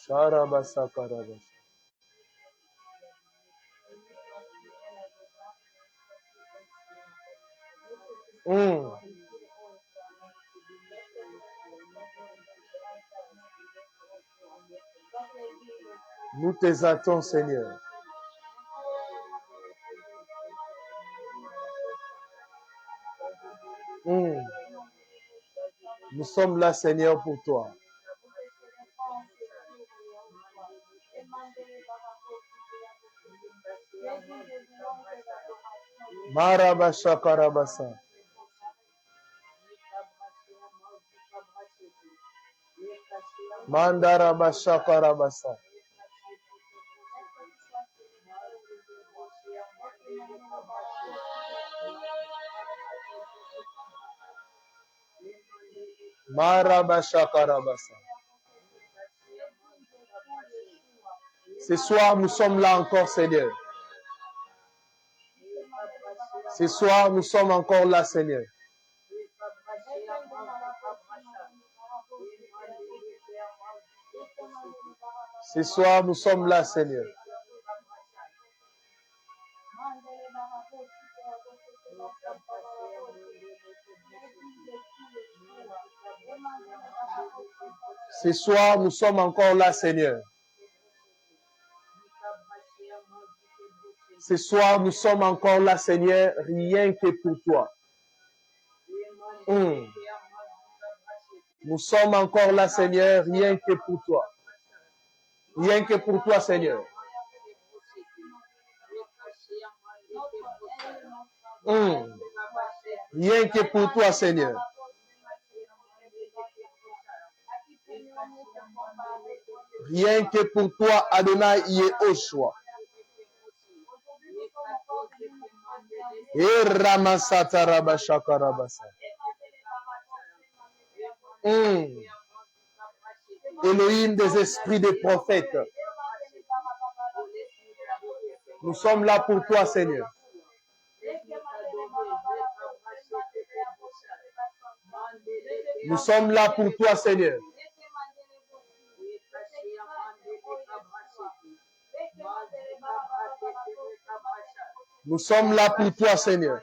Sharabasa karabasa. Nous t'exaltons, Seigneur. Nous sommes là, Seigneur, pour toi. Marabasha karabasa. Mandarabasha karabasa. Marabasha karabasa. Ce soir, nous sommes là encore, Seigneur. Ce soir, nous sommes encore là, Seigneur. Ce soir, nous sommes là, Seigneur. Ce soir, nous sommes encore là, Seigneur. Ce soir, nous sommes encore là, Seigneur, rien que pour toi. Nous sommes encore là, Seigneur, rien que pour toi. Rien que pour toi, Seigneur. Rien que pour toi, Seigneur. Rien que pour toi, Adonai Yehoshua. Et Ramasata Rabashaka Rabasa. Elohim des esprits des prophètes. Nous sommes là pour toi, Seigneur. Nous sommes là pour toi, Seigneur. Nous sommes là pour toi, Seigneur.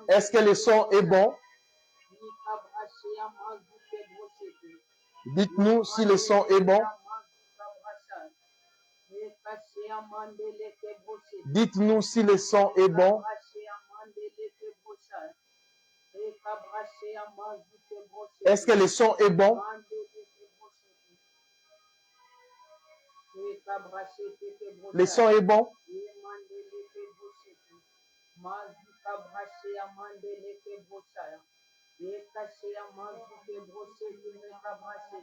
Est-ce que le son est bon? Dites-nous si le son est bon. Dites-nous si le son est bon. Est-ce que le son est bon? Le son est bon?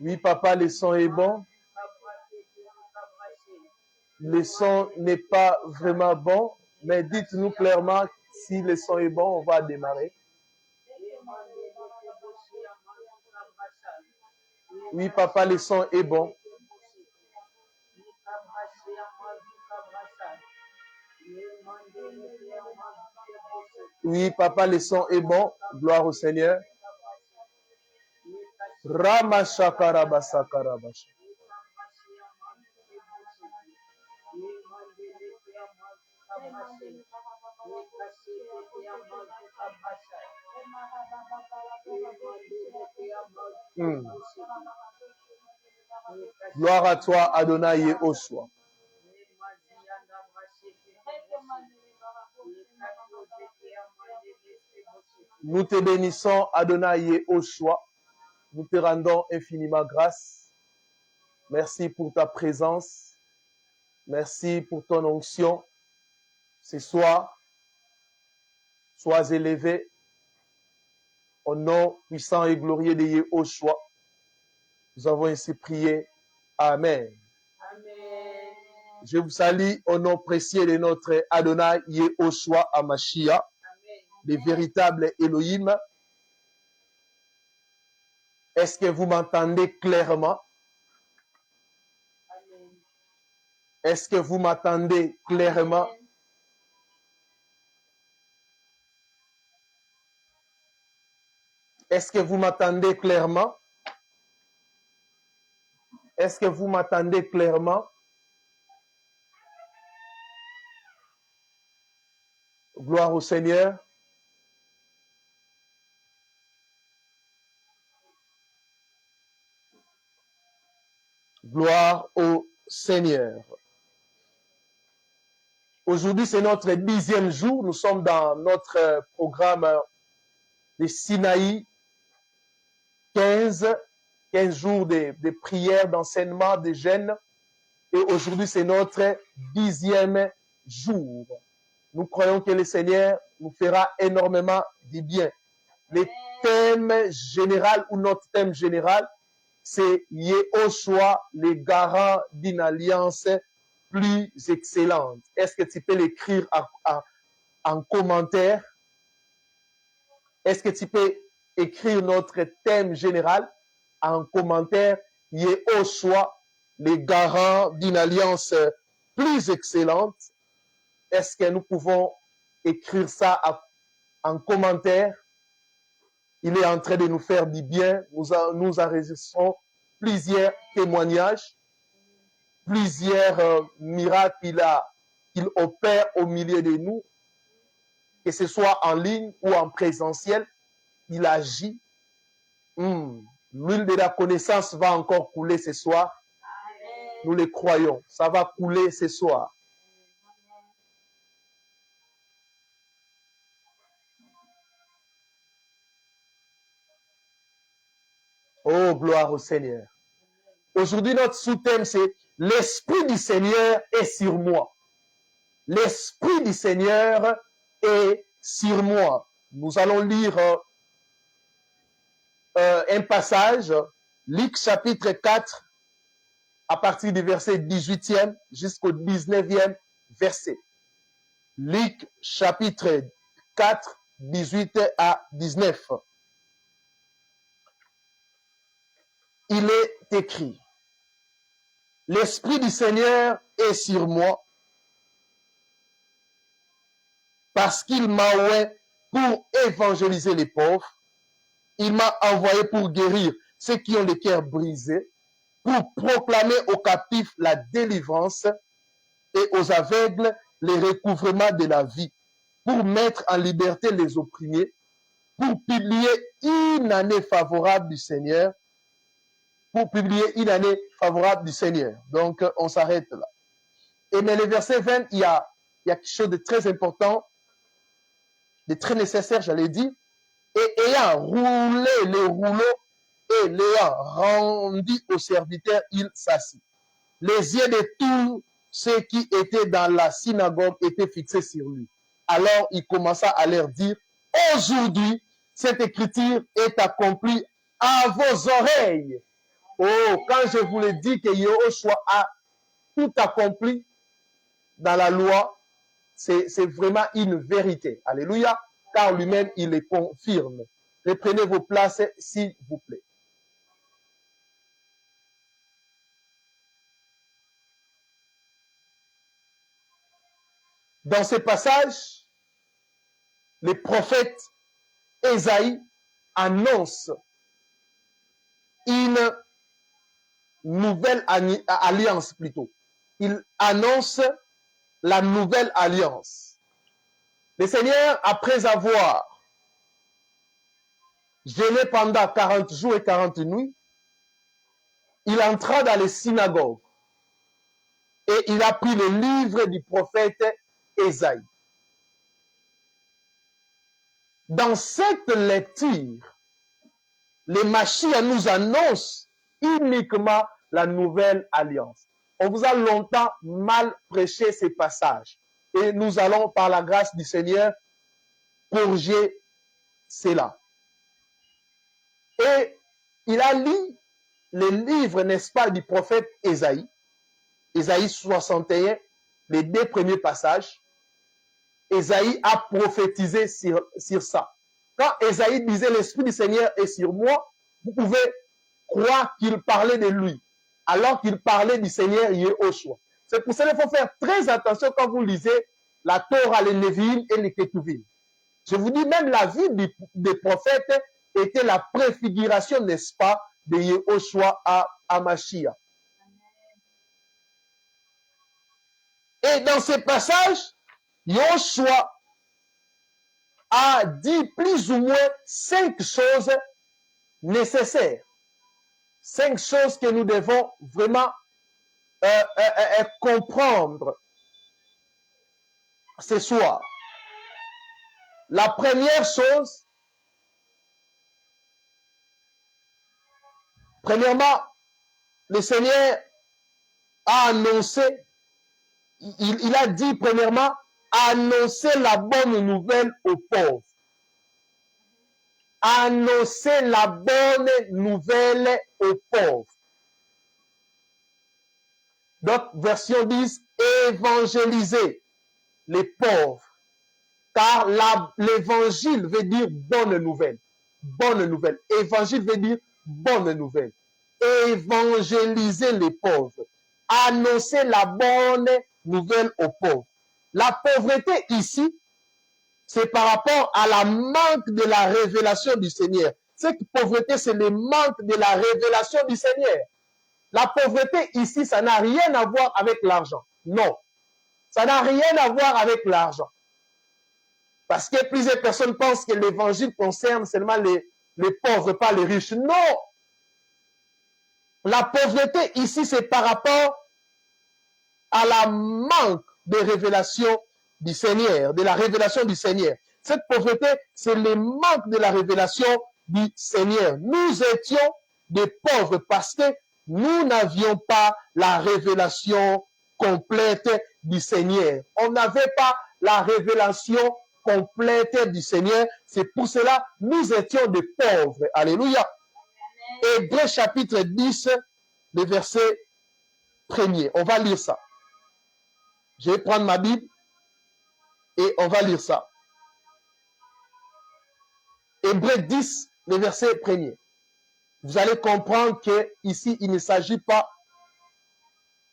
Oui, papa, le son est bon. Le son n'est pas vraiment bon, mais dites-nous clairement si le son est bon, on va démarrer. Oui, papa, le son est bon. Oui, papa, le son est bon. Gloire au Seigneur. Ramashakarabasakarabash. Gloire à toi, Adonai Yehoshua. Nous te bénissons, Adonai Yehoshua. Nous te rendons infiniment grâce. Merci pour ta présence. Merci pour ton onction. Ce soir, sois élevé au nom puissant et glorieux de Yehoshua. Nous avons ainsi prié. Amen. Amen. Je vous salue au nom précieux de notre Adonai Yehoshua Hamashiach, le véritable Elohim. Est-ce que vous m'entendez clairement? Est-ce que vous m'entendez clairement? Est-ce que vous m'entendez clairement? Est-ce que vous m'entendez clairement? Gloire au Seigneur. Gloire au Seigneur. Aujourd'hui, c'est notre 10e jour. Nous sommes dans notre programme de Sinaï 15 jours de prières, d'enseignement, de jeûne. Et aujourd'hui, c'est notre 10e jour. Nous croyons que le Seigneur nous fera énormément du bien. Le thème général ou notre thème général, c'est Yehoshua, le garant d'une alliance plus excellente. Est-ce que tu peux l'écrire en commentaire? Est-ce que tu peux écrire notre thème général en commentaire? Yehoshua, le garant d'une alliance plus excellente. Est-ce que nous pouvons écrire ça en commentaire? Il est en train de nous faire du bien. Nous enregistrons plusieurs témoignages, plusieurs miracles qu'il opère au milieu de nous, que ce soit en ligne ou en présentiel. Il agit. L'huile de la connaissance va encore couler ce soir. Nous le croyons. Ça va couler ce soir. Oh, gloire au Seigneur. Aujourd'hui, notre sous-thème, c'est « L'Esprit du Seigneur est sur moi ». L'Esprit du Seigneur est sur moi. Nous allons lire un passage, Luc chapitre 4, à partir du verset 18e jusqu'au 19e verset. Luc chapitre 4, 18 à 19. Il est écrit, « L'Esprit du Seigneur est sur moi, parce qu'il m'a envoyé pour évangéliser les pauvres. Il m'a envoyé pour guérir ceux qui ont le cœur brisé, pour proclamer aux captifs la délivrance et aux aveugles le recouvrement de la vie, pour mettre en liberté les opprimés, pour publier une année favorable du Seigneur, pour publier une année favorable du Seigneur. » Donc, on s'arrête là. Et mais le verset 20, il y a quelque chose de très important, de très nécessaire, j'allais dire. Et ayant roulé les rouleaux et l'ayant rendu au serviteur, il s'assit. Les yeux de tous ceux qui étaient dans la synagogue étaient fixés sur lui. Alors il commença à leur dire, aujourd'hui, cette écriture est accomplie à vos oreilles. Oh, quand je vous l'ai dit que Yehoshua a tout accompli dans la loi, c'est vraiment une vérité. Alléluia. Car lui-même, il le confirme. Reprenez vos places, s'il vous plaît. Dans ce passage, le prophète Ésaïe annonce une nouvelle alliance plutôt. Il annonce la nouvelle alliance. Le Seigneur, après avoir jeûné pendant 40 jours et 40 nuits, il entra dans les synagogues et il a pris le livre du prophète Ésaïe. Dans cette lecture, les Mashiach nous annoncent uniquement la nouvelle alliance. On vous a longtemps mal prêché ces passages et nous allons, par la grâce du Seigneur, corriger cela. Et il a lu le livre, n'est-ce pas, du prophète Ésaïe, Ésaïe 61, les 2 premiers passages. Ésaïe a prophétisé sur ça. Quand Ésaïe disait « L'Esprit du Seigneur est sur moi », vous pouvez croient qu'il parlait de lui, alors qu'il parlait du Seigneur Yehoshua. C'est pour cela qu'il faut faire très attention quand vous lisez la Torah, les Lévi'im et les Ketuvim. Je vous dis, même la vie des prophètes était la préfiguration, n'est-ce pas, de Yehoshua à Mashiach. Et dans ces passages, Yehoshua a dit plus ou moins 5 choses nécessaires. 5 choses que nous devons vraiment comprendre ce soir. La première chose, premièrement, le Seigneur a annoncé, il a dit premièrement, annoncer la bonne nouvelle aux pauvres. Annoncer la bonne nouvelle aux pauvres. D'autres versions disent évangéliser les pauvres. Car l'évangile veut dire bonne nouvelle. Bonne nouvelle. Évangile veut dire bonne nouvelle. Évangéliser les pauvres. Annoncer la bonne nouvelle aux pauvres. La pauvreté ici, c'est par rapport à la manque de la révélation du Seigneur. Cette pauvreté, c'est le manque de la révélation du Seigneur. La pauvreté ici, ça n'a rien à voir avec l'argent. Non. Ça n'a rien à voir avec l'argent. Parce que plusieurs personnes pensent que l'évangile concerne seulement les pauvres, pas les riches. Non. La pauvreté ici, c'est par rapport à la manque de révélation du Seigneur, de la révélation du Seigneur. Cette pauvreté, c'est le manque de la révélation du Seigneur. Nous étions des pauvres parce que nous n'avions pas la révélation complète du Seigneur. On n'avait pas la révélation complète du Seigneur. C'est pour cela que nous étions des pauvres. Alléluia. Hébreux chapitre 10, le verset 1er. On va lire ça. Je vais prendre ma Bible et on va lire ça. Hébreux 10, le verset 1er. Vous allez comprendre que ici il ne s'agit pas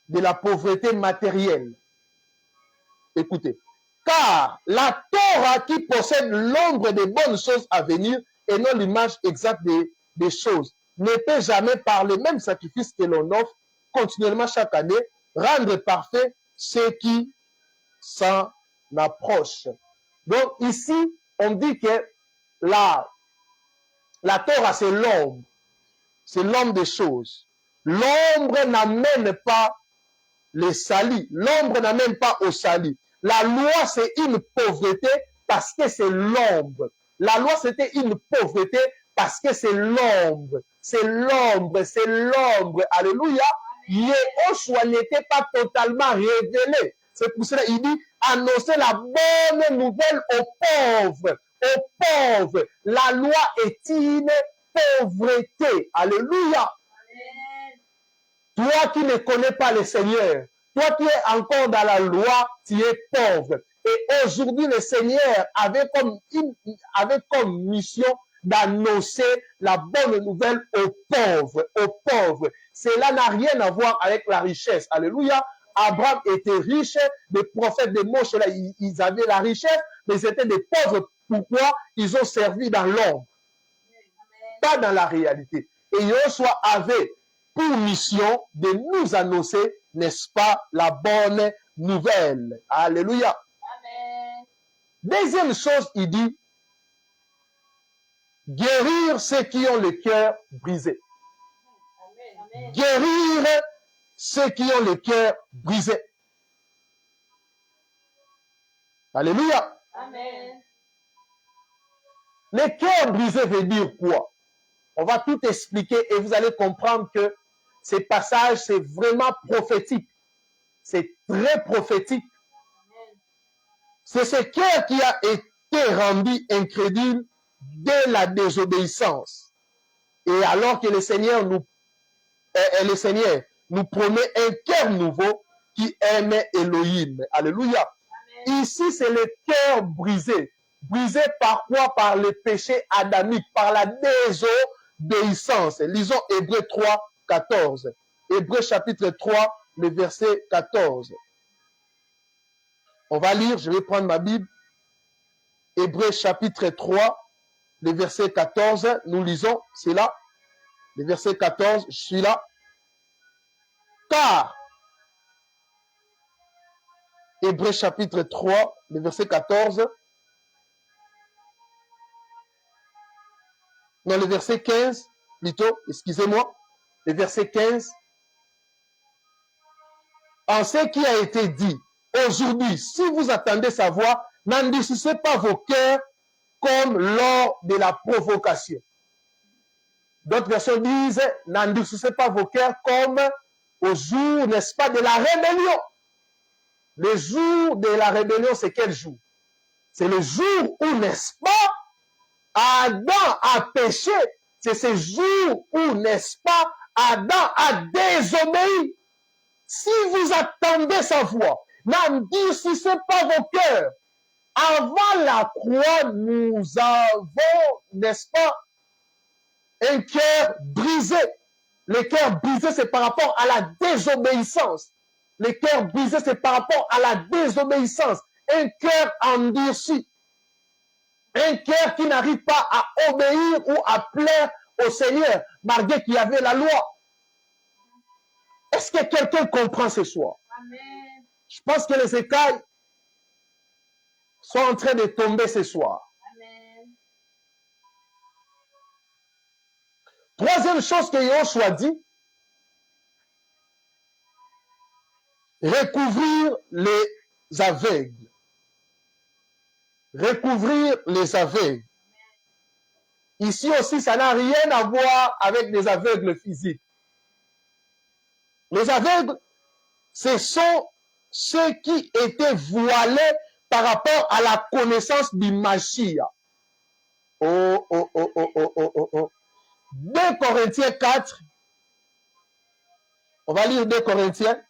de la pauvreté matérielle. Écoutez. Car la Torah qui possède l'ombre des bonnes choses à venir et non l'image exacte des choses ne peut jamais par le même sacrifice que l'on offre continuellement chaque année rendre parfait ceux qui s'en approchent. Donc ici, on dit que la Torah, c'est l'ombre. C'est l'ombre des choses. L'ombre n'amène pas le salut. L'ombre n'amène pas au salut. La loi, c'est une pauvreté parce que c'est l'ombre. La loi, c'était une pauvreté parce que c'est l'ombre. C'est l'ombre, c'est l'ombre. Alléluia. Yehoshua n'était pas totalement révélé. C'est pour cela qu'il dit annoncer la bonne nouvelle aux pauvres. Aux pauvres. La loi est une pauvreté. Alléluia. Toi qui ne connais pas le Seigneur, toi qui es encore dans la loi, tu es pauvre. Et aujourd'hui, le Seigneur avait comme mission d'annoncer la bonne nouvelle aux pauvres. Aux pauvres. Cela n'a rien à voir avec la richesse. Alléluia. Abraham était riche, les prophètes de Moïse, là, ils avaient la richesse, mais ils étaient des pauvres. Pourquoi? Ils ont servi dans l'ombre, pas dans la réalité. Et Yehoshua avait pour mission de nous annoncer, n'est-ce pas, la bonne nouvelle. Alléluia. Amen. Deuxième chose, il dit, guérir ceux qui ont le cœur brisé. Amen. Guérir ceux qui ont le cœur brisé. Alléluia. Amen. Le cœur brisé veut dire quoi? On va tout expliquer et vous allez comprendre que ces passages, c'est vraiment prophétique. C'est très prophétique. C'est ce cœur qui a été rendu incrédule dès la désobéissance. Et alors que le Seigneur nous promet un cœur nouveau qui aime Elohim. Alléluia. Amen. Ici, c'est le cœur brisé. Brisé par quoi? Par le péché adamique, par la l'obéissance. Lisons Hébreux 3, 14. Hébreux chapitre 3, le verset 14. On va lire, je vais prendre ma Bible. Hébreux chapitre 3, le verset 14. Nous lisons, c'est là. Le verset 14, je suis là. Car, Hébreux chapitre 3, le verset 14. Non, le verset 15, plutôt, excusez-moi. Le verset 15. En ce qui a été dit, aujourd'hui, si vous attendez sa voix, n'endurcissez pas vos cœurs comme lors de la provocation. D'autres versions disent, n'endurcissez pas vos cœurs comme au jour, n'est-ce pas, de la rébellion. Le jour de la rébellion, c'est quel jour? C'est le jour où, n'est-ce pas, Adam a péché. C'est ce jour où, n'est-ce pas, Adam a désobéi. Si vous attendez sa voix, n'endurcissez pas vos cœurs. Avant la croix, nous avons, n'est-ce pas, un cœur brisé. Le cœur brisé, c'est par rapport à la désobéissance. Le cœur brisé, c'est par rapport à la désobéissance. Un cœur endurci. Un cœur qui n'arrive pas à obéir ou à plaire au Seigneur, malgré qu'il y avait la loi. Est-ce que quelqu'un comprend ce soir? Amen. Je pense que les écailles sont en train de tomber ce soir. Amen. Troisième chose que Yoshua dit, recouvrir les aveugles. Recouvrir les aveugles. Ici aussi, ça n'a rien à voir avec les aveugles physiques. Les aveugles, ce sont ceux qui étaient voilés par rapport à la connaissance du Mashiach. Oh, oh, oh, oh, oh, oh, oh, oh. 2 Corinthiens 4. On va lire 2 Corinthiens.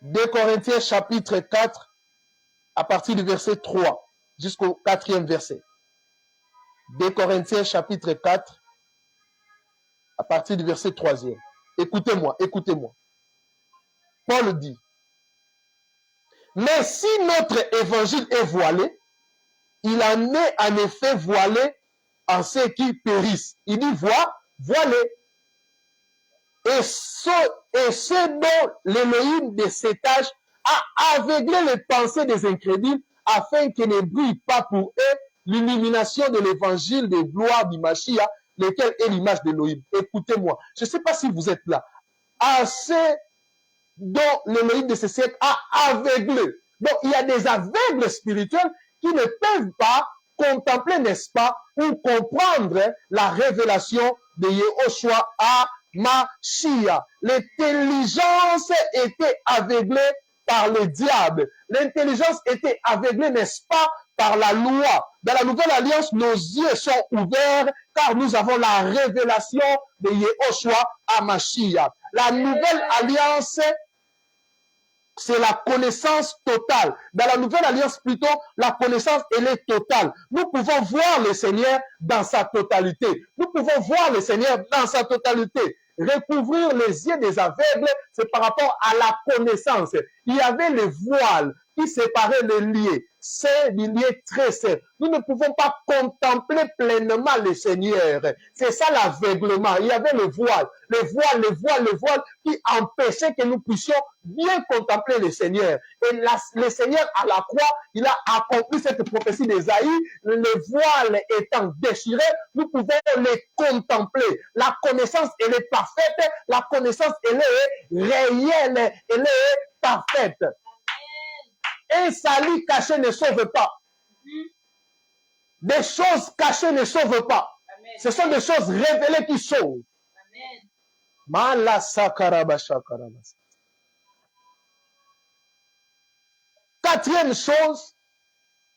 2 Corinthiens chapitre 4, à partir du verset 3 jusqu'au 4e verset. 2 Corinthiens chapitre 4, à partir du verset 3e. Écoutez-moi, écoutez-moi. Paul dit, mais si notre évangile est voilé, il en est en effet voilé en ceux qui périssent. Il dit voilé. Et ce dont l'Élohim de cet âge a aveuglé les pensées des incrédules afin qu'ils ne brille pas pour eux l'illumination de l'évangile de gloire du Mashiach, lequel est l'image d'Élohim. Écoutez-moi, je ne sais pas si vous êtes là. À ce dont l'Élohim de ce siècle a aveuglé. Donc, il y a des aveugles spirituels qui ne peuvent pas contempler, n'est-ce pas, ou comprendre la révélation de Yehoshua à Mashiach. L'intelligence était aveuglée par le diable. L'intelligence était aveuglée, n'est-ce pas, par la loi. Dans la nouvelle alliance, nos yeux sont ouverts car nous avons la révélation de Yehoshua à Mashiach. La nouvelle alliance, c'est la connaissance totale. Dans la nouvelle alliance, plutôt, la connaissance, elle est totale. Nous pouvons voir le Seigneur dans sa totalité. Nous pouvons voir le Seigneur dans sa totalité. Recouvrir les yeux des aveugles, c'est par rapport à la connaissance. Il y avait le voile qui séparait les lieux. C'est des lieux très sains. Nous ne pouvons pas contempler pleinement le Seigneur. C'est ça l'aveuglement. Il y avait le voile qui empêchait que nous puissions bien contempler le Seigneur. Et le Seigneur à la croix, il a accompli cette prophétie d'Ésaïe. Le voile étant déchiré, nous pouvons les contempler. La connaissance, elle est parfaite. La connaissance, elle est réelle. Elle est parfaite. Un salut caché ne sauve pas. Des choses cachées ne sauvent pas. Amen. Ce sont des choses révélées qui sauvent. Quatrième chose,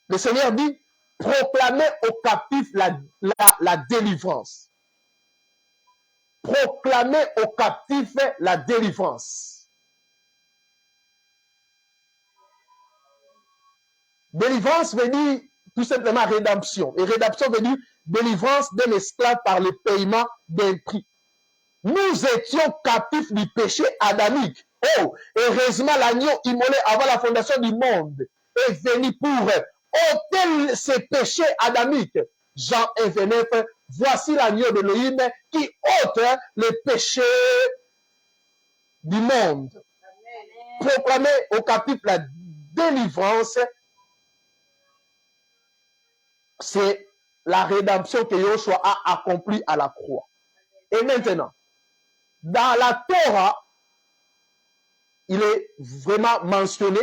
le Seigneur dit, proclamer aux captifs la délivrance. Proclamer aux captifs la délivrance. Délivrance veut dire tout simplement rédemption. Et rédemption veut dire délivrance d'un esclave par le paiement d'un prix. Nous étions captifs du péché adamique. Oh, heureusement, l'agneau immolé avant la fondation du monde est venu pour ôter ces péchés adamiques. Jean 1, 29, voici l'agneau de l'Élohim qui ôte les péchés du monde. Proclamer aux captifs la délivrance, c'est la rédemption que Yoshua a accomplie à la croix. Et maintenant, dans la Torah, il est vraiment mentionné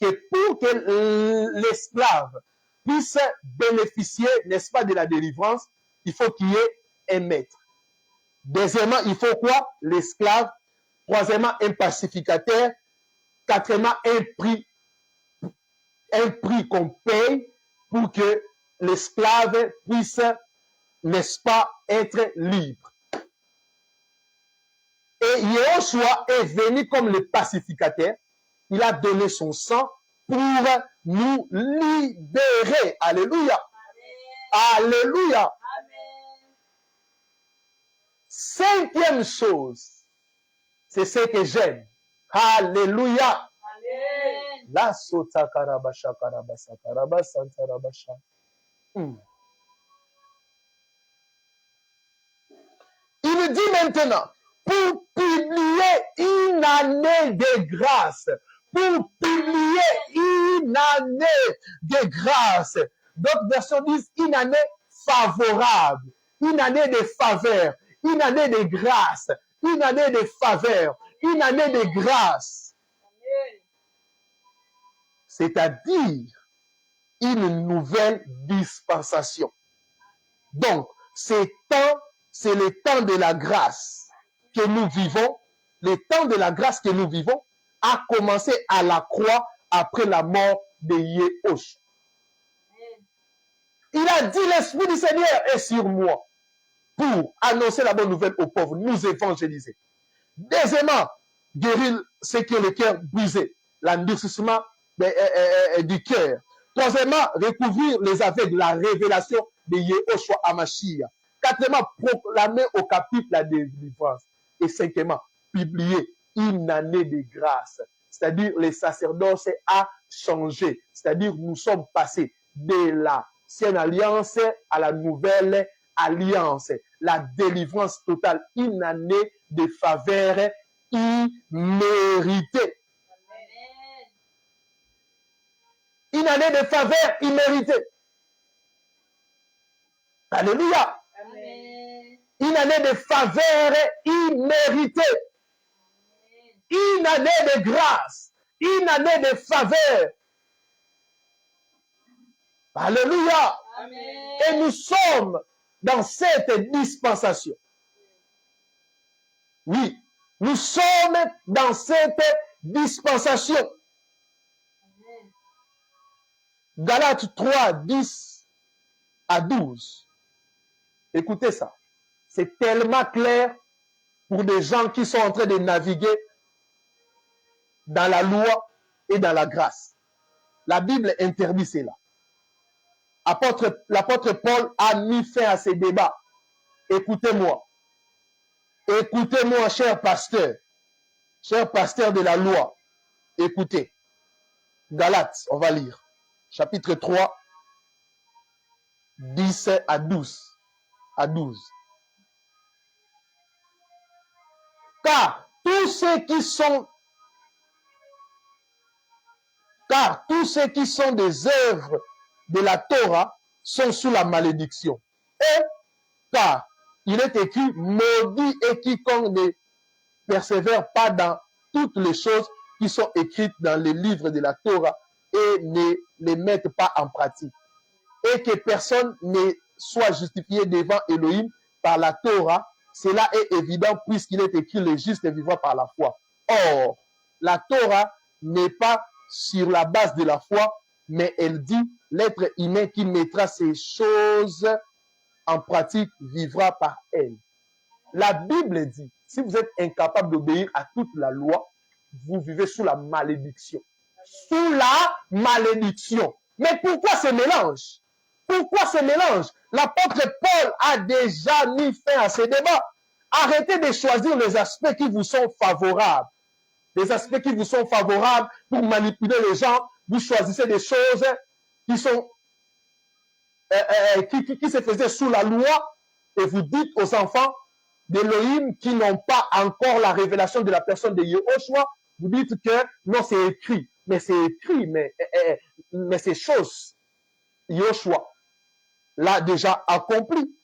que pour que l'esclave puisse bénéficier, n'est-ce pas, de la délivrance, il faut qu'il y ait un maître. Deuxièmement, il faut quoi? L'esclave. Troisièmement, un pacificateur. Quatrièmement, un prix qu'on paye pour que l'esclave puisse, n'est-ce pas, être libre. Et Yehoshua est venu comme le pacificateur. Il a donné son sang pour nous libérer. Alléluia. Amen. Alléluia. Amen. Cinquième chose, c'est ce que j'aime. Alléluia. Amen. La sota karabasha karabasa karabasa karabasha. Il dit maintenant, pour publier une année de grâce, pour publier une année de grâce. D'autres versions disent une année favorable, une année de faveur, une année de grâce, une année de faveur, une année de grâce. C'est-à-dire une nouvelle dispensation. Donc, c'est le temps de la grâce que nous vivons. Le temps de la grâce que nous vivons a commencé à la croix après la mort de Yehoshua. Il a dit, l'Esprit du Seigneur est sur moi pour annoncer la bonne nouvelle aux pauvres, nous évangéliser. Deuxièmement, guérir ce qui est le cœur brisé, l'endurcissement du cœur. Troisièmement, recouvrir les aveugles, la révélation de Yehoshua Hamashiach. Quatrièmement, proclamer aux captifs la délivrance. Et cinquièmement, publier une année de grâce. C'est-à-dire, le sacerdoce a changé. C'est-à-dire, nous sommes passés de l'ancienne alliance à la nouvelle alliance. La délivrance totale, une année de faveur imméritée. Une année de faveur imméritée. Alléluia. Amen. Une année de faveur imméritée. Une année de grâce. Une année de faveur. Alléluia. Amen. Et nous sommes dans cette dispensation. Oui, nous sommes dans cette dispensation. Amen. Galates 3, 10 à 12. Écoutez ça. C'est tellement clair pour des gens qui sont en train de naviguer dans la loi et dans la grâce. La Bible interdit cela. L'apôtre Paul a mis fin à ces débats. Écoutez-moi. Écoutez-moi, cher pasteur de la loi. Écoutez. Galates, on va lire. Chapitre 3, 10 à 12. À 12. Car tous ceux qui sont des œuvres de la Torah sont sous la malédiction. Et car il est écrit, maudit est quiconque ne persévère pas dans toutes les choses qui sont écrites dans les livres de la Torah et ne les mettent pas en pratique. Et que personne ne soit justifié devant Elohim par la Torah, cela est évident puisqu'il est écrit, le juste vivra par la foi. Or, la Torah n'est pas sur la base de la foi, mais elle dit, l'être humain qui mettra ces choses en pratique vivra par elle. La Bible dit, si vous êtes incapable d'obéir à toute la loi, vous vivez sous la malédiction. Sous la malédiction. Mais pourquoi ce mélange? Pourquoi ce mélange? L'apôtre Paul a déjà mis fin à ces débats. Arrêtez de choisir les aspects qui vous sont favorables. Les aspects qui vous sont favorables pour manipuler les gens. Vous choisissez des choses qui sont qui se faisaient sous la loi et vous dites aux enfants d'Élohim qui n'ont pas encore la révélation de la personne de Yehoshua, vous dites que non, c'est écrit. Mais c'est écrit, mais ces choses, Yehoshua l'a déjà accompli.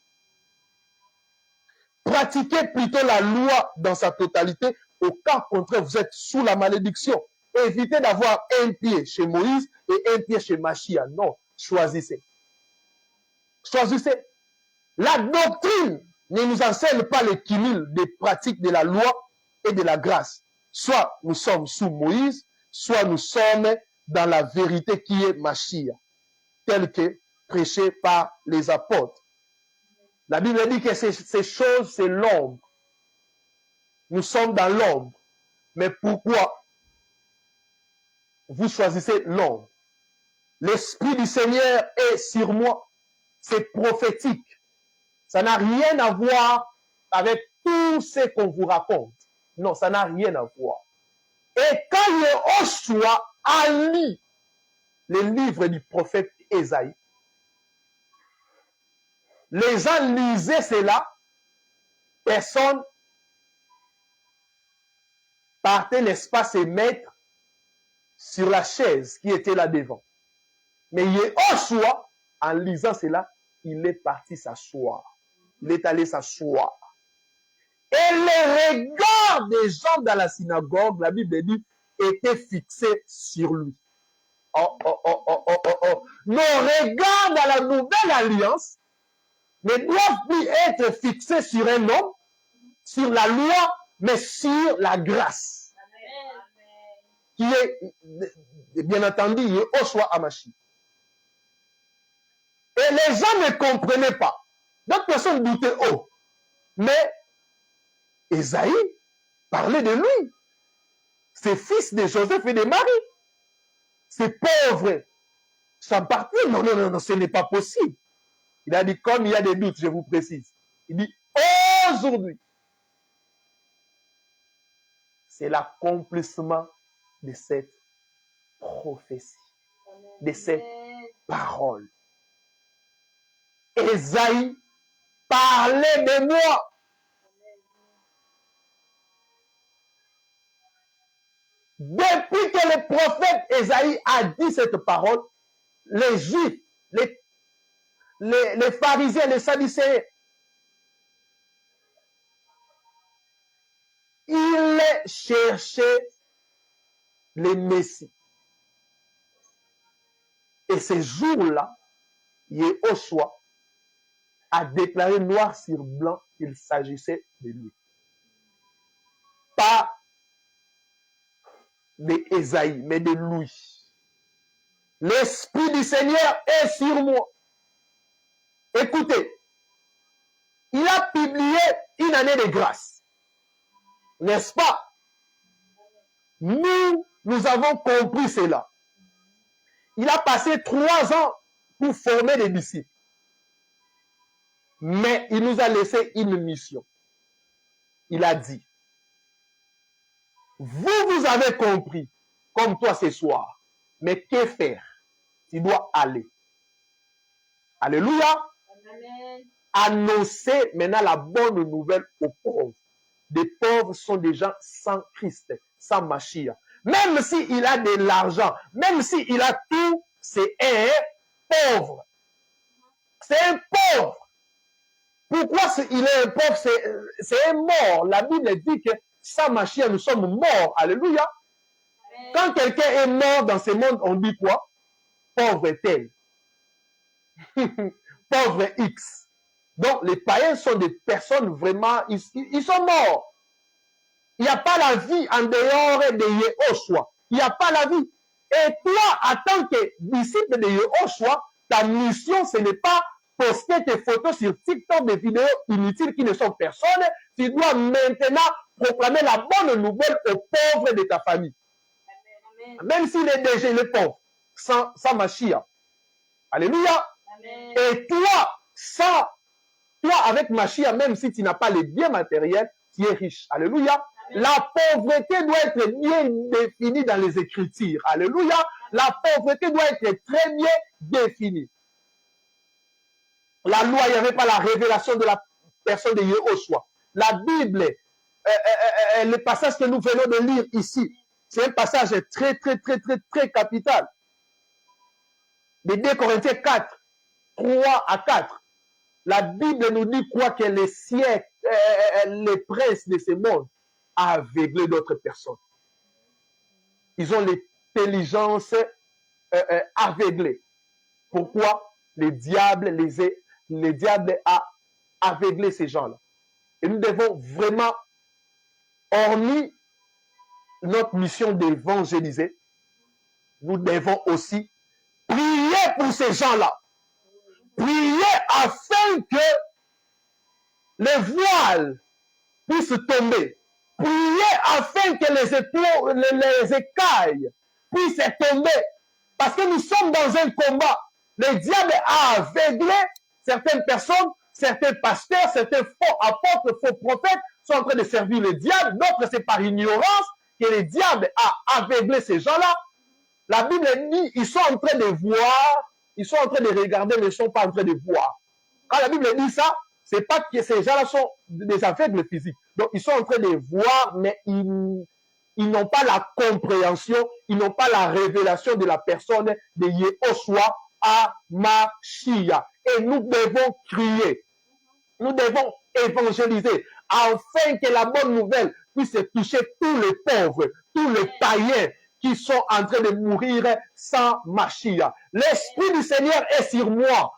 Pratiquez plutôt la loi dans sa totalité. Au cas contraire, vous êtes sous la malédiction. Évitez d'avoir un pied chez Moïse et un pied chez Machia. Non, choisissez. Choisissez. La doctrine ne nous enseigne pas le cumul des pratiques de la loi et de la grâce. Soit nous sommes sous Moïse, soit nous sommes dans la vérité qui est Machia, telle que prêchée par les apôtres. La Bible dit que ces choses, c'est l'ombre. Nous sommes dans l'ombre. Mais pourquoi vous choisissez l'ombre? L'Esprit du Seigneur est sur moi. C'est prophétique. Ça n'a rien à voir avec tout ce qu'on vous raconte. Non, ça n'a rien à voir. Et quand Yehoshua a lu le livre du prophète Ésaïe, les gens lisaient cela, personne partait, n'est-ce pas, se mettre sur la chaise qui était là devant. Mais Yehoshua, en lisant cela, il est parti s'asseoir. Il est allé s'asseoir. Et les regards des gens dans la synagogue, la Bible dit, étaient fixés sur lui. Oh. Nos regards dans la nouvelle alliance ne doivent plus être fixés sur un homme, sur la loi, mais sur la grâce. Amen. Qui est, bien entendu, Yehoshua Hamashi. Et les gens ne comprenaient pas. D'autres personnes doutaient, oh, mais Ésaïe parlait de lui. C'est fils de Joseph et de Marie. C'est pauvre. Sans partir. Non, ce n'est pas possible. Il a dit, comme il y a des doutes, je vous précise. Il dit, aujourd'hui, c'est l'accomplissement de cette prophétie, de cette parole. Ésaïe parlait de moi. Depuis que le prophète Ésaïe a dit cette parole, les Juifs, les pharisiens, les sadducéens, ils cherchaient le Messie. Et ces jours-là, Yehoshua a déclaré noir sur blanc qu'il s'agissait de lui. Pas d'Ésaïe, mais de lui. L'Esprit du Seigneur est sur moi. Écoutez, il a publié une année de grâce. N'est-ce pas? Nous avons compris cela. Il a passé 3 ans pour former des disciples. Mais il nous a laissé une mission. Il a dit, vous avez compris, comme toi ce soir, mais que faire? Tu dois aller. Alléluia. Amen. Annoncer maintenant la bonne nouvelle aux pauvres. Des pauvres sont des gens sans Christ, sans Machia. Même s'il a de l'argent, même s'il a tout, c'est un pauvre. C'est un pauvre. Pourquoi il est un pauvre? C'est un mort. La Bible dit que sans Machia, nous sommes morts. Alléluia. Amen. Quand quelqu'un est mort dans ce monde, on dit quoi? Pauvre tel. Pauvre X. Donc, les païens sont des personnes vraiment, ils sont morts. Il n'y a pas la vie en dehors de Yehoshua. Il n'y a pas la vie. Et toi, en tant que disciple de Yehoshua, ta mission, ce n'est pas poster tes photos sur TikTok, des vidéos inutiles qui ne sont personne. Tu dois maintenant proclamer la bonne nouvelle aux pauvres de ta famille. Amen. Même s'il est déjà pauvre, sans Machia. Alléluia. Et toi avec Mashiach, même si tu n'as pas les biens matériels, tu es riche. Alléluia. La pauvreté doit être bien définie dans les Écritures. Alléluia. La pauvreté doit être très bien définie. La loi, il n'y avait pas la révélation de la personne de Yehoshua. La Bible, le passage que nous venons de lire ici, c'est un passage très, très, très, très, très capital. De 2 Corinthiens 4, 3 à 4. La Bible nous dit quoi? Que les siècles, les princes de ce monde ont aveuglé d'autres personnes. Ils ont l'intelligence aveuglée. Pourquoi? Les diables a aveuglé ces gens-là. Et nous devons vraiment, hormis notre mission d'évangéliser, nous devons aussi prier pour ces gens-là. Prier afin que les voiles puissent tomber. Prier afin que les écailles puissent tomber. Parce que nous sommes dans un combat. Le diable a aveuglé certaines personnes, certains pasteurs, certains faux apôtres, faux prophètes sont en train de servir le diable. D'autres, c'est par ignorance que le diable a aveuglé ces gens-là. La Bible dit, ils sont en train de voir, ils sont en train de regarder, mais ils ne sont pas en train de voir. Quand la Bible dit ça, c'est pas que ces gens-là sont des aveugles physiques. Donc, ils sont en train de voir, mais ils n'ont pas la compréhension, ils n'ont pas la révélation de la personne de Yehoshua à Mashiach. Et nous devons crier, nous devons évangéliser, afin que la bonne nouvelle puisse toucher tous les pauvres, tous les païens qui sont en train de mourir sans Mashiach. L'Esprit du Seigneur est sur moi,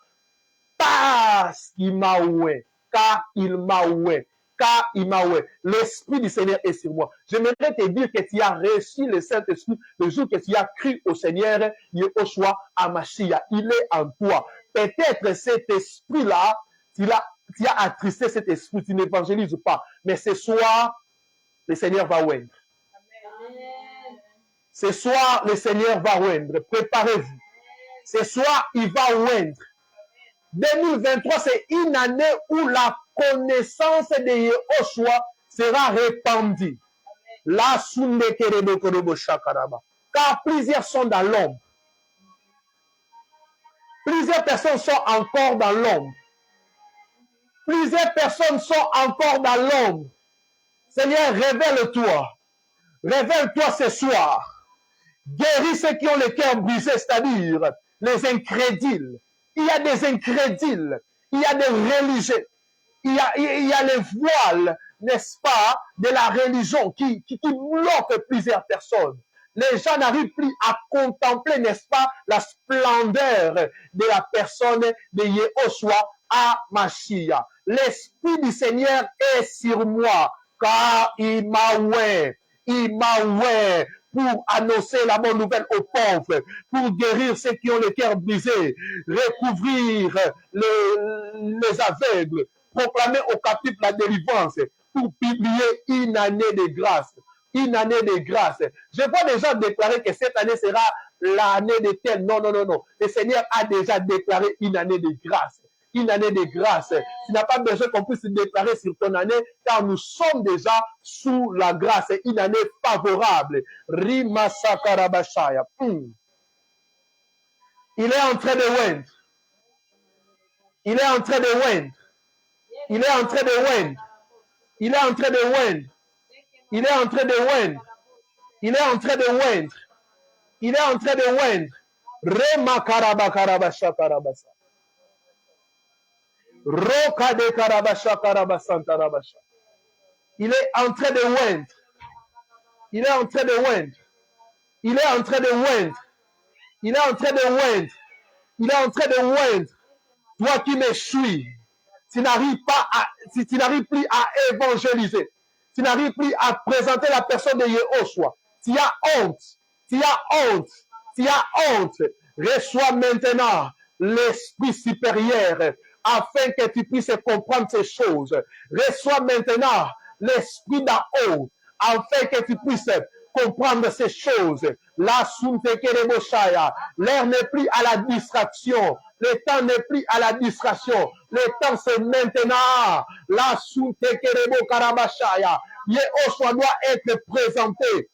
parce qu'il m'a oué, car il m'a oué. Car il m'a oué. L'Esprit du Seigneur est sur moi. J'aimerais te dire que tu as reçu le Saint-Esprit le jour que tu as cru au Seigneur Yehoshua à Mashiach. Il est en toi. Peut-être cet esprit-là, tu as attristé cet esprit, tu n'évangélises pas. Mais ce soir, le Seigneur va oindre. Ce soir, le Seigneur va oindre. Préparez-vous. Ce soir, il va oindre. 2023, c'est une année où la connaissance de Yehoshua sera répandue. Car plusieurs sont dans l'ombre. Plusieurs personnes sont encore dans l'ombre. Plusieurs personnes sont encore dans l'ombre. Seigneur, révèle-toi. Révèle-toi ce soir. Guéris ceux qui ont le cœur brisé, c'est-à-dire les incrédules. Il y a des incrédules, il y a des religieux, il y a les voiles, n'est-ce pas, de la religion qui bloquent plusieurs personnes. Les gens n'arrivent plus à contempler, n'est-ce pas, la splendeur de la personne de Yehoshua à Mashiach. L'Esprit du Seigneur est sur moi, car il m'a oué, pour annoncer la bonne nouvelle aux pauvres, pour guérir ceux qui ont le cœur brisé, recouvrir les aveugles, proclamer aux captifs la délivrance, pour publier une année de grâce. Une année de grâce. Je vois des gens déclarer que cette année sera l'année de tel. Non, non, non, non. Le Seigneur a déjà déclaré une année de grâce. Une année de grâce. Tu n'as pas besoin qu'on puisse déclarer sur ton année, car nous sommes déjà sous la grâce. Une année favorable. Rimasa Karabashaya. Il est en train de oindre. Il est en train de oindre. Il est en train de oindre. Il est en train de oindre. Il est en train de oindre. Il est en train de oindre. Il est en train de oindre. Rema Karabakarabasha Karabasa. Roka de Karabasha Karabasanta Rabasha. Il est en train de oindre. Il est en train de oindre. Il est en train de oindre. Il est en train de oindre. Il est en train de oindre. Toi qui me suis, tu n'arrives plus à évangéliser. Tu n'arrives plus à présenter la personne de Yehoshua. Tu as honte. Tu as honte. Tu as honte. Reçois maintenant l'esprit supérieur afin que tu puisses comprendre ces choses. Reçois maintenant l'esprit d'en haut afin que tu puisses comprendre ces choses. La Suntekereboshaya. L'air n'est plus à la distraction. Le temps n'est plus à la distraction. Le temps, c'est maintenant. La Soutekerebo Karabashaya. Yehoshua doit être présenté.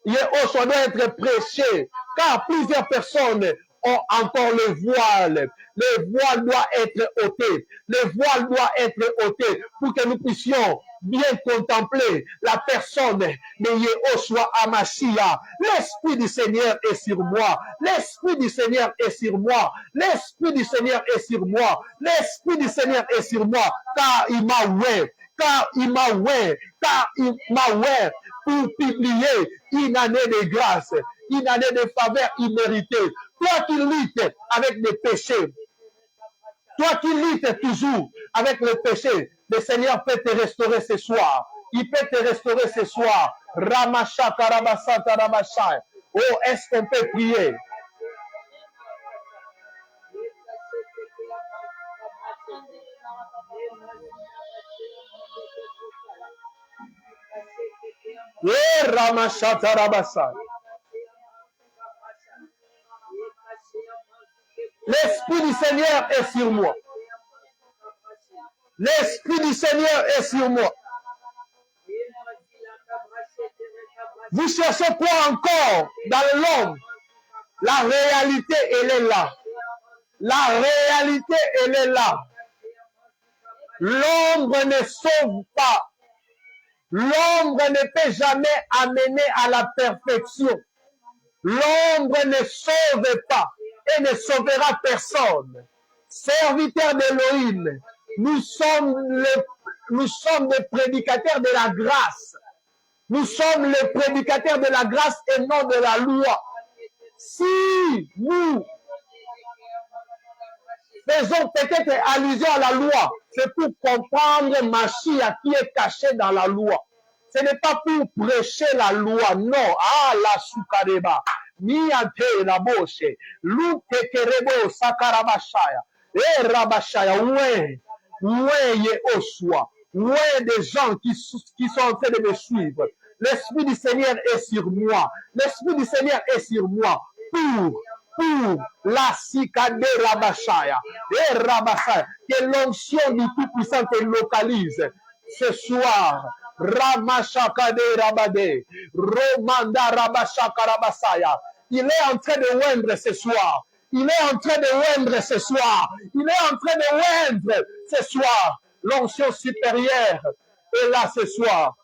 Yehoshua doit être prêché. Car plusieurs personnes ont encore le voile. Le voile doit être ôté. Le voile doit être ôté pour que nous puissions bien contempler la personne de Yehoshua Hamashiach. L'Esprit du Seigneur est sur moi. L'Esprit du Seigneur est sur moi. L'Esprit du Seigneur est sur moi. L'Esprit du Seigneur est sur moi. Car il m'a ouvert. Car il m'a ouvert. Car il m'a ouvert pour publier une année de grâce, une année de faveur imméritée. Toi qui luttes avec les péchés, toi qui luttes toujours avec le péché, le Seigneur peut te restaurer ce soir. Il peut te restaurer ce soir. Ramasha Karabasanta Ramasha. Oh, est-ce qu'on peut prier? Eh, Ramasha Tarabasa. L'Esprit du Seigneur est sur moi. L'Esprit du Seigneur est sur moi. Vous cherchez quoi encore dans l'homme? La réalité, elle est là. La réalité, elle est là. L'ombre ne sauve pas. L'ombre ne peut jamais amener à la perfection. L'ombre ne sauve pas et ne sauvera personne. Serviteurs d'Élohim, nous sommes les prédicateurs de la grâce. Nous sommes les prédicateurs de la grâce et non de la loi. Si nous faisons peut-être allusion à la loi, c'est pour comprendre Mashiach qui est caché dans la loi. Ce n'est pas pour prêcher la loi, non. Ah, la soukareba. Miante la boshe. Lutekerebo sakarabashaya. Eh, rabashaya. Ouais. Ouais, Yehoshua. Ouais, des gens qui sont en train de me suivre. L'Esprit du Seigneur est sur moi. L'Esprit du Seigneur est sur moi. Pour la Sikade Rabashaya. Et Rabashaya. Que l'onction du Tout-Puissant te localise ce soir. Ramashakade Rabade. Romanda Rabashaka Rabasaya. Il est en train de oindre ce soir. Il est en train de oindre ce soir. Il est en train de oindre ce soir. L'onction supérieure est là ce soir.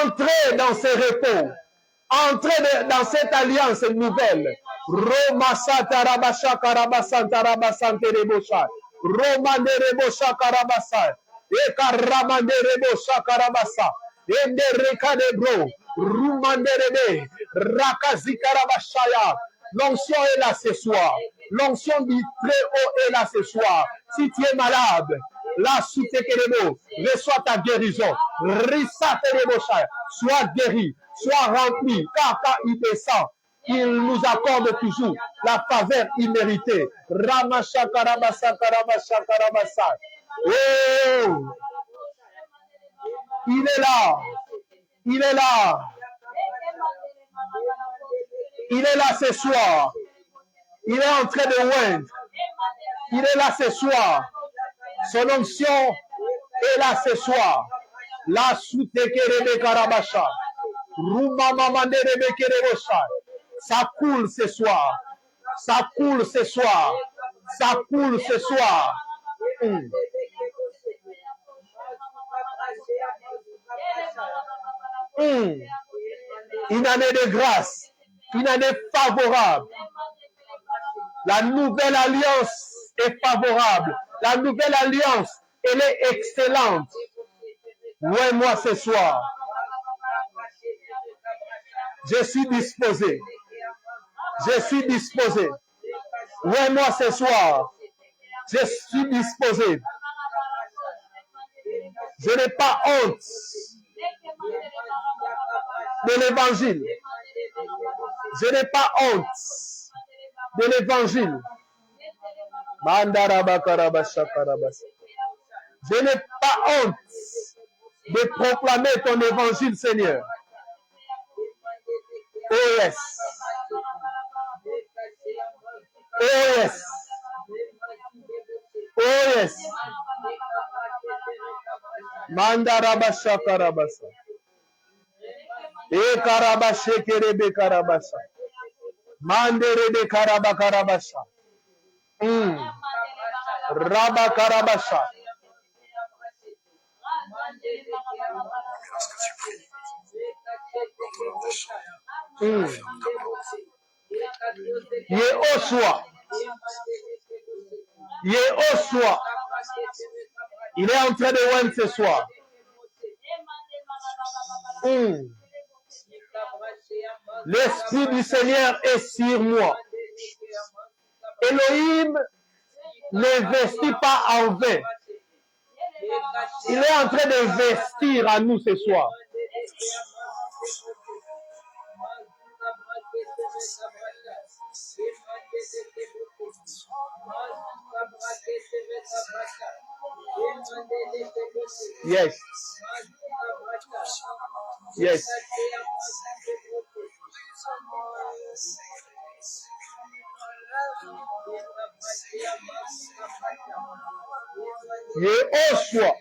Entrez dans ce repos. Entrez dans cette alliance nouvelle. Roma Satarabasha Karabasanta Rabasante Rebosha. Roma de Rebosha Karabasa. Eka Ramande Rebosha Karabasa. Ende Reka de Bro. Rumanderebe. Rakazi Karabashaya. L'onction est là ce soir. L'onction du Très-Haut est là ce soir. Si tu es malade, là, sous tes kérémos, reçois ta guérison. Rissa Tereboshaya. Sois guéri. Sois rempli, car il descend, il nous accorde toujours la faveur imméritée. Ramasha Karabasa Karabasa Karabasa. Oh, il est là, il est là, il est là ce soir. Il est en train de oindre. Il est là ce soir. Son onction est là ce soir. La Soutekerebe Karabasha. Ça coule ce soir. Ça coule ce soir. Ça coule ce soir. Une année de grâce. Une année favorable. La nouvelle alliance est favorable. La nouvelle alliance, elle est excellente. Ouais, moi ce soir. Je suis disposé. Je suis disposé. Ouais, moi ce soir. Je suis disposé. Je n'ai pas honte de l'évangile. Je n'ai pas honte de l'évangile. Je n'ai pas honte de proclamer ton évangile, Seigneur. Oh yes. yes. Oh yes. Mandarabasha karabasa. E karabashe kerebe karabasa. Manderebe karabakarabasha. Rabba karabasha. Yehoshua. Yehoshua. Il est en train de rendre ce soir. L'Esprit du Seigneur est sur moi. Elohim n'investit pas en vain. Il est en train d'investir à nous ce soir. Yes. Yes. Yehoshua.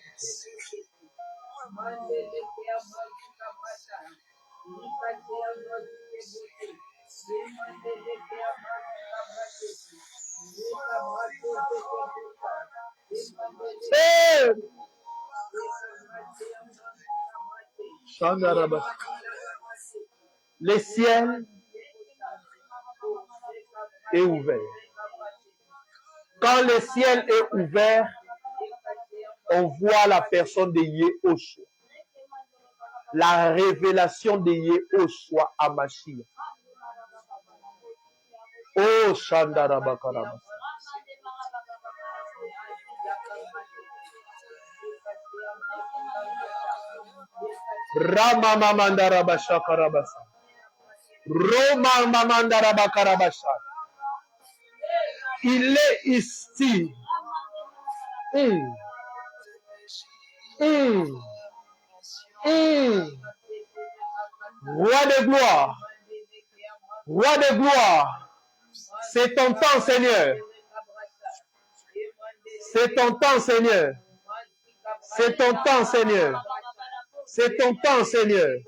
Le ciel est ouvert. Quand le ciel est ouvert, on voit la personne de Yehoshua. La révélation de Yehoshua à Mashiach. Oh, Shandarabakarabasa. Rama Mandarabasha Karabasa. Roma Mamandarabakarabasha. Il est ici. Roi de gloire. Roi de gloire. C'est ton temps, Seigneur. C'est ton temps, Seigneur. C'est ton temps, Seigneur. C'est ton temps, Seigneur.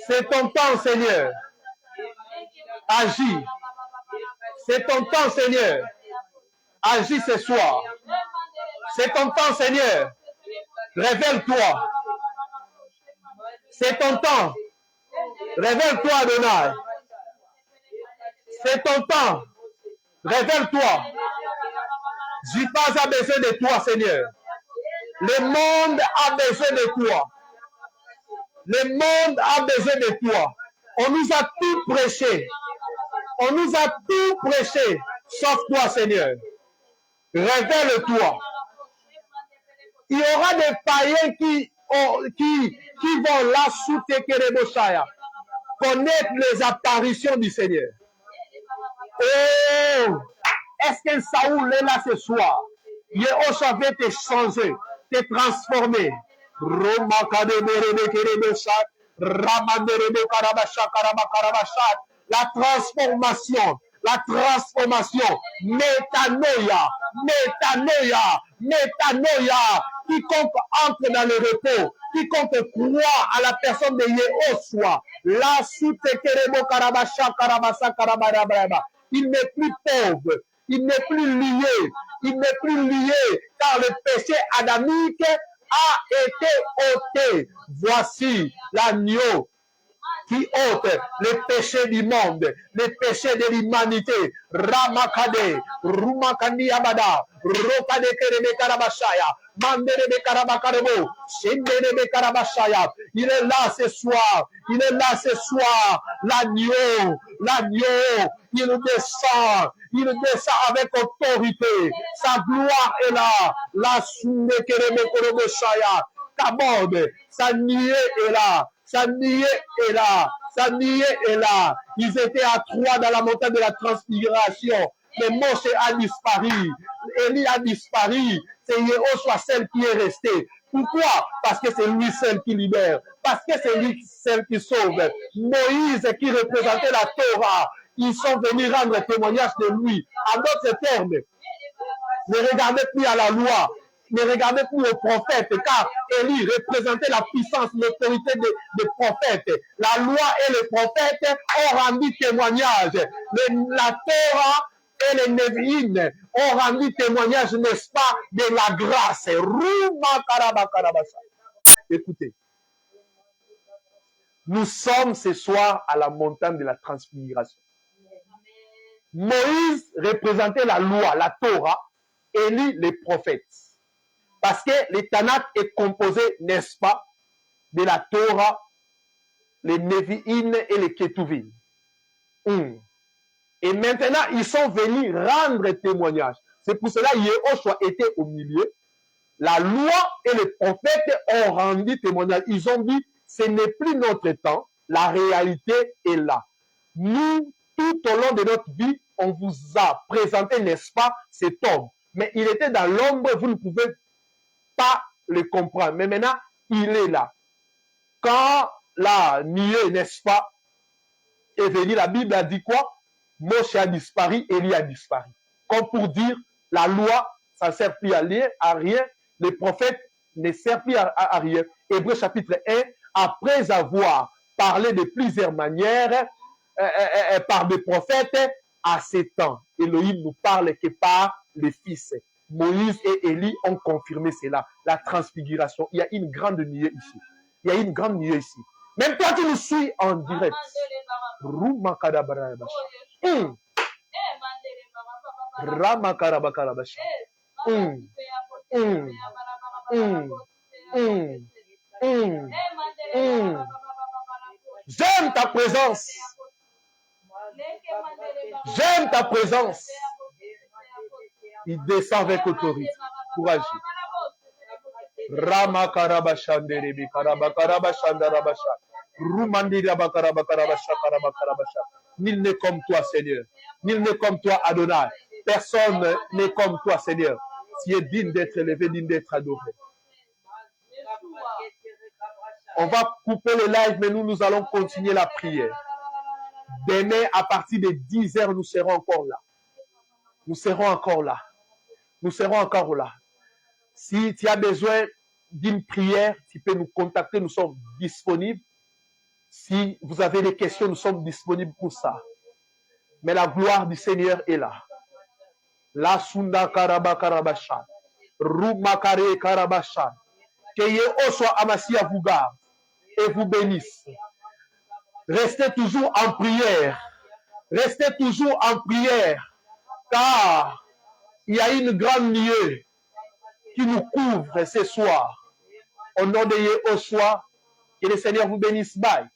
C'est ton temps, Seigneur. Agis. C'est ton temps, Seigneur. Agis ce soir. C'est ton temps, Seigneur. Révèle-toi. C'est ton temps. Révèle-toi, Adonai. C'est ton temps. Révèle-toi. Je n'ai pas besoin de toi, Seigneur. Le monde a besoin de toi. Le monde a besoin de toi. On nous a tout prêché. On nous a tout prêché. Sauf toi, Seigneur. Révèle-toi. Il y aura des païens qui vont là sous Tekereboshaya connaître les apparitions du Seigneur. Oh, est-ce que Saoul est là ce soir? Yehoshua veut te changer, te transformer. La transformation. La transformation. Métanoïa. Métanoïa. Métanoïa. Quiconque entre dans le repos, quiconque croit à la personne de Yehoshua, la soute Kerebo Karabasha Karabasa Karabarababa. Il n'est plus pauvre, il n'est plus lié, il n'est plus lié, car le péché adamique a été ôté. Voici l'agneau qui ôte le péché du monde, le péché de l'humanité. Ramakade, Rumakandi Abada, Rokade Kerebe Karabashaya, Manderebe Karabakarebo, Shenderebe Karabashaya. Il est là ce soir, il est là ce soir, l'agneau, l'agneau, il descend avec autorité, sa gloire est là, la Soune Kerebe Koroboshaya, Kabod, sa nuée est là. Sa nuée est là. Sa nuée est là. Ils étaient à 3 dans la montagne de la transfiguration. Mais Moshe a disparu. Élie a disparu. C'est Yehoshua seul qui est resté. Pourquoi? Parce que c'est lui seul qui libère. Parce que c'est lui seul qui sauve. Moïse qui représentait la Torah, ils sont venus rendre témoignage de lui. En d'autres termes, ne regardez plus à la loi, ne regardez plus aux prophètes, car Élie représentait la puissance, l'autorité des prophètes. La loi et les prophètes ont rendu témoignage. La Torah et les Névi'im ont rendu témoignage, n'est-ce pas, de la grâce. Écoutez, nous sommes ce soir à la montagne de la transfiguration. Moïse représentait la loi, la Torah, Élie les prophètes. Parce que le Tanakh est composé, n'est-ce pas, de la Torah, les Névi'im et les Ketuvim. Et maintenant, ils sont venus rendre témoignage. C'est pour cela que Yehoshua était au milieu. La loi et les prophètes ont rendu témoignage. Ils ont dit, ce n'est plus notre temps, la réalité est là. Nous, tout au long de notre vie, on vous a présenté, n'est-ce pas, cet homme. Mais il était dans l'ombre, vous ne pouvez pas le comprendre. Mais maintenant, il est là. Quand la nuée, n'est-ce pas, est venue, la Bible a dit quoi? Moshe a disparu, Élie a disparu. Comme pour dire, la loi, ça ne sert plus à rien. Les prophètes ne servent plus à rien. Hébreux chapitre 1, après avoir parlé de plusieurs manières par des prophètes, à ce temps, Elohim nous parle que par les fils. Moïse et Élie ont confirmé cela, la transfiguration. Il y a une grande nuée ici. Il y a une grande nuée ici. Même toi qui nous suis en direct. J'aime ta présence. J'aime ta présence. Il descend avec autorité. Courage. Rama karabashanderebi karabakarabashandarabasha. Rumandira karabakarabasha karabakarabasha. Nul n'est comme toi, Seigneur. Nul n'est comme toi, Adonai. Personne n'est comme toi, Seigneur. Tu es digne d'être élevé, digne d'être adoré. On va couper le live, mais nous allons continuer la prière. Demain, à partir de 10 heures, nous serons encore là. Nous serons encore là. Nous serons encore là. Si tu as besoin d'une prière, tu peux nous contacter, nous sommes disponibles. Si vous avez des questions, nous sommes disponibles pour ça. Mais la gloire du Seigneur est là. La sunda karaba karabasha. Rumakare karabasha. Que Yehoshua Amasia vous garde et vous bénisse. Restez toujours en prière. Restez toujours en prière. Car il y a une grande nuée qui nous couvre ce soir. Au nom de Yehoshua, que le Seigneur vous bénisse. Bye.